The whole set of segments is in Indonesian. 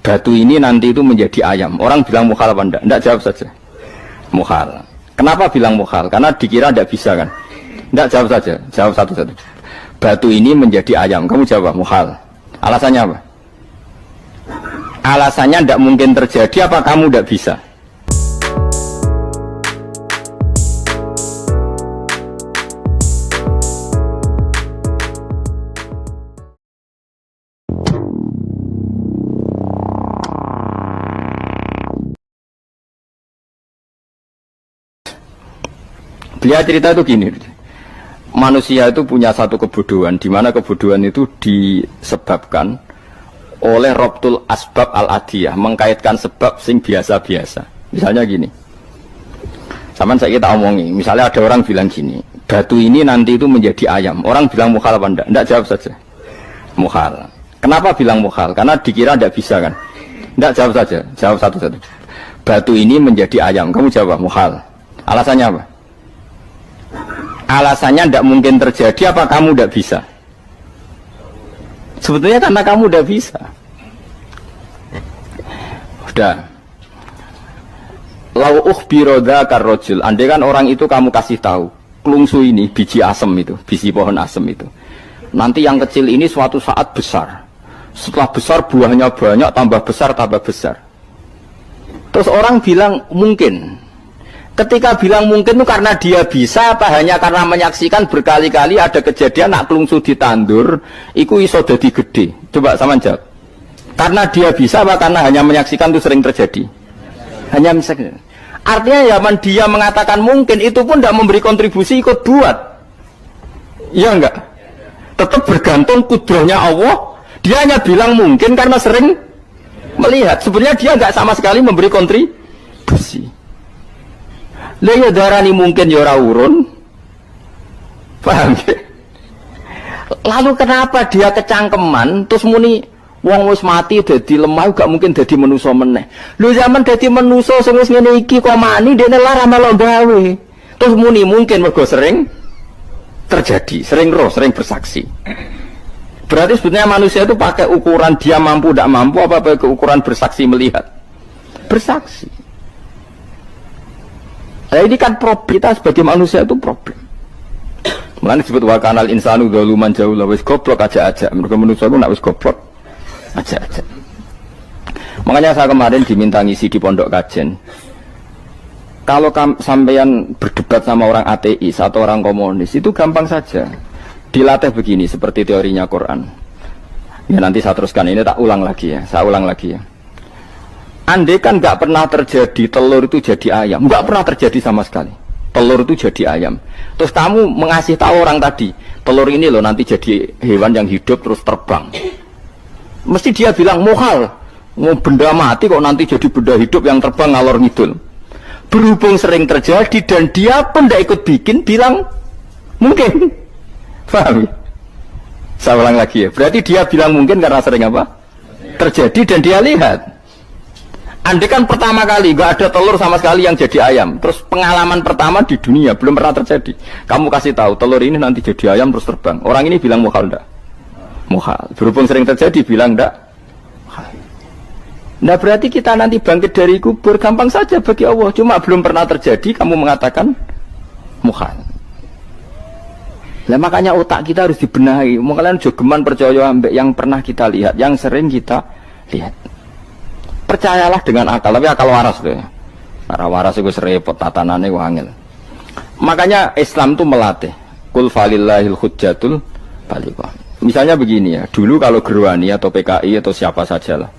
batu ini nanti itu menjadi ayam. Orang bilang mukhal apa enggak? Enggak, jawab saja. Mukhal. Kenapa bilang mukhal? Karena dikira enggak bisa kan? Enggak, jawab saja. Jawab satu-satu. Batu ini menjadi ayam. Kamu jawab mukhal. Alasannya apa? Alasannya enggak mungkin terjadi apa kamu enggak bisa? Beliau cerita itu gini, manusia itu punya satu kebodohan, di mana kebodohan itu disebabkan oleh robtul asbab al-adiyah, mengkaitkan sebab sing biasa-biasa. Misalnya gini, sama saya kita omongi, misalnya ada orang bilang gini, batu ini nanti itu menjadi ayam. Orang bilang mukhal apa enggak? Enggak, jawab saja. Mukhal. Kenapa bilang mukhal? Karena dikira enggak bisa kan? Enggak, jawab saja. Jawab satu-satu. Batu ini menjadi ayam. Kamu jawab mukhal. Alasannya apa? Alasannya tidak mungkin terjadi apa kamu tidak bisa? Sebetulnya karena kamu tidak bisa. Udah. Lau ukhbiro dzakar rajul, andai kan orang itu kamu kasih tahu, klungsu ini biji asem itu, biji pohon asem itu. Nanti yang kecil ini suatu saat besar. Setelah besar buahnya banyak, tambah besar, tambah besar. Terus orang bilang mungkin. Ketika bilang mungkin itu karena dia bisa apa hanya karena menyaksikan berkali-kali ada kejadian nak klungsu ditandur iku iso dadi gede. Coba sama jawab. Karena dia bisa apa karena hanya menyaksikan itu sering terjadi? Hanya misalnya. Artinya zaman dia mengatakan mungkin itu pun tidak memberi kontribusi ikut buat. Iya enggak? Tetap bergantung kudrahnya Allah. Dia hanya bilang mungkin karena sering melihat. Sebenarnya dia enggak sama sekali memberi kontribusi. Lah ya darani mungkin ya ora urun. Paham ya? Lalu kenapa dia kecangkeman terus muni wong wis mati dadi lemah gak mungkin dadi manusa meneh. Lho zaman dadi manusa sing wis ngene iki kok mani dene lara melo gawe. Terus muni mungkin mergo sering terjadi, sering roh, sering bersaksi. Berarti sebetulnya manusia itu pakai ukuran dia mampu tidak mampu apa pakai ukuran bersaksi melihat? Bersaksi. Nah ini kan problem, kita sebagai manusia itu problem. Mulanya disebut wa kanal insanu dzaluman jahula, wis goblok aja-aja. Mergo manusia itu nak wis goblok aja-aja. Makanya saya kemarin diminta ngisi di pondok kajen. Kalau sampeyan berdebat sama orang ateis atau orang komunis itu gampang saja. Dilatih begini seperti teorinya Quran. Ya nanti saya teruskan, ini tak ulang lagi ya. Saya ulang lagi ya. Andai kan nggak pernah terjadi telur itu jadi ayam, nggak pernah terjadi sama sekali. Telur itu jadi ayam. Terus kamu mengasih tahu orang tadi, telur ini loh nanti jadi hewan yang hidup terus terbang. Mesti dia bilang mukhal, mau benda mati kok nanti jadi benda hidup yang terbang ngalor ngidul. Berhubung sering terjadi dan dia pun tidak ikut bikin, bilang mungkin. Paham? Saya ulang lagi ya. Berarti dia bilang mungkin karena sering apa? Terjadi dan dia lihat. Andai kan pertama kali nggak ada telur sama sekali yang jadi ayam, terus pengalaman pertama di dunia belum pernah terjadi. Kamu kasih tahu telur ini nanti jadi ayam terus terbang. Orang ini bilang mukhal enggak? Mukhal. Berhubung sering terjadi bilang enggak? Mukhal. Nah berarti kita nanti bangkit dari kubur gampang saja bagi Allah. Cuma belum pernah terjadi kamu mengatakan mukhal. Nah makanya otak kita harus dibenahi. Makanya jogeman percaya ambek yang pernah kita lihat, yang sering kita lihat. Percayalah dengan akal, tapi akal waras tuh ya. Karena waras itu serepot tatanannya wangil. Makanya Islam itu melatih. Kul falillahil hujjatul balighah. Misalnya begini ya, dulu kalau Gerwani atau PKI atau siapa sajalah,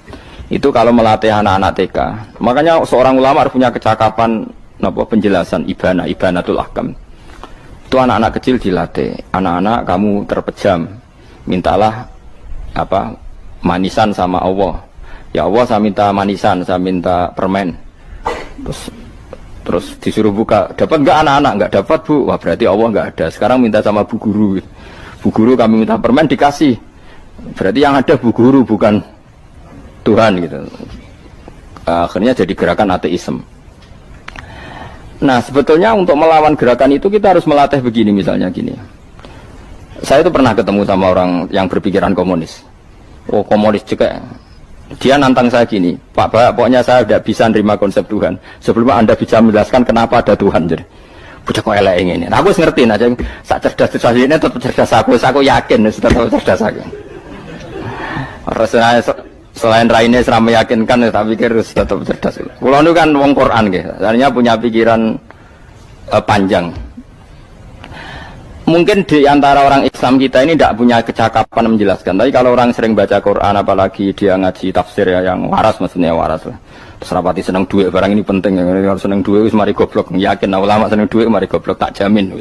itu kalau melatih anak-anak TK, makanya seorang ulama harus punya kecakapan penjelasan ibanatul ahkam. Itu anak-anak kecil dilatih. Anak-anak kamu terpejam, mintalah manisan sama Allah. Ya Allah saya minta manisan, saya minta permen. Terus disuruh buka, dapat enggak anak-anak? Enggak dapat bu, wah berarti Allah enggak ada. Sekarang minta sama bu guru. Bu guru kami minta permen dikasih. Berarti yang ada bu guru bukan Tuhan gitu. Akhirnya jadi gerakan ateisme. Nah sebetulnya untuk melawan gerakan itu kita harus melatih begini misalnya gini. Saya itu pernah ketemu sama orang yang berpikiran komunis. Oh komunis juga. Dia nantang saya gini, Pak, pokoknya saya tidak bisa nerima konsep Tuhan sebelum Anda bisa menjelaskan kenapa ada Tuhan. Jadi, bocah kok elek ini. Nah, aku ngerti aja, sak cerdas ini tetap cerdas aku yakin tetap cerdas aku. Rasanya selain raine serama meyakinkan, tapi pikir tetap cerdas. Kulo itu kan wong Quran gitu, artinya punya pikiran panjang. Mungkin di antara orang Islam kita ini tidak punya kecakapan menjelaskan. Tapi kalau orang sering baca Quran, apalagi dia ngaji tafsir ya, yang waras maksudnya waras lah. Terus rapati seneng duit barang ini penting. Kalau seneng duit, mari goblok. Yakin ulama seneng duit, mari goblok tak jamin.